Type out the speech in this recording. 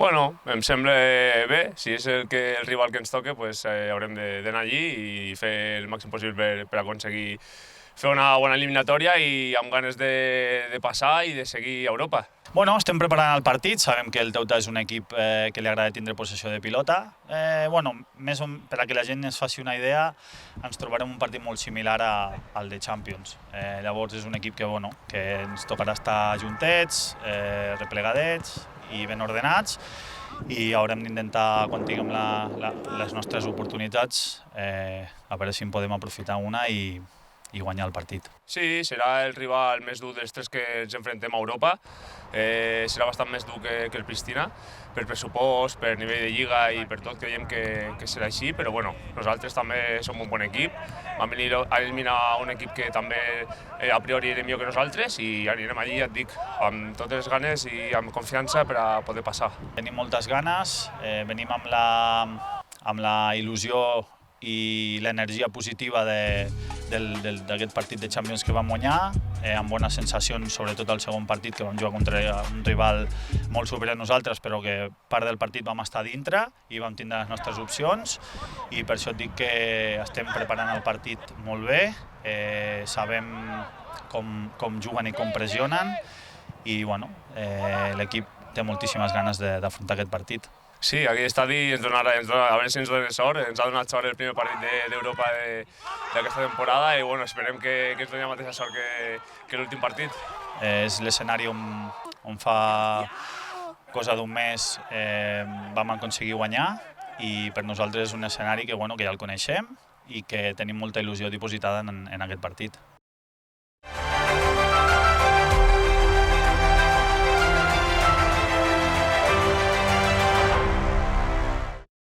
Bueno, em sembla bé, si és el rival que ens toca, pues, haurem d'anar allí i fer el màxim possible per aconseguir fer una bona eliminatòria i amb ganes de passar i de seguir a Europa. Bueno, estem preparant el partit, sabem que el Teuta és un equip que li agrada tindre possessió de pilota. Per a que la gent es faci una idea, ens trobarem un partit molt similar al de Champions. Llavors és un equip que ens tocarà estar juntets, replegadets i ben ordenats, i haurem d'intentar, quan tinguem les nostres oportunitats, a veure si en podem aprofitar una i guanyar el partit. Sí, serà el rival més dur dels tres que ens enfrontem a Europa. Serà bastant més dur que el Pristina, per pressupost, per nivell de lliga i per tot creiem que serà així, però bueno, nosaltres també som un bon equip. Vam venir a eliminar un equip que també a priori era millor que nosaltres i anirem allí, ja et dic, amb totes les ganes i amb confiança per a poder passar. Tenim moltes ganes, venim amb la il·lusió i l'energia positiva d'aquest partit de Champions que vam guanyar, amb bones sensacions, sobretot al segon partit, que vam jugar contra un rival molt superior a nosaltres, però que part del partit vam estar dintre i vam tindre les nostres opcions, i per això et dic que estem preparant el partit molt bé, sabem com juguen i com pressionen, i l'equip té moltíssimes ganes d'afrontar aquest partit. Sí, aquest estadi ens donarà, a veure si ens dona sort, ens ha donat sort el primer partit d'Europa d'aquesta temporada i esperem que ens doni la mateixa sort que l'últim partit. És l'escenari on fa cosa d'un mes vam aconseguir guanyar, i per nosaltres és un escenari que ja el coneixem i que tenim molta il·lusió dipositada en aquest partit.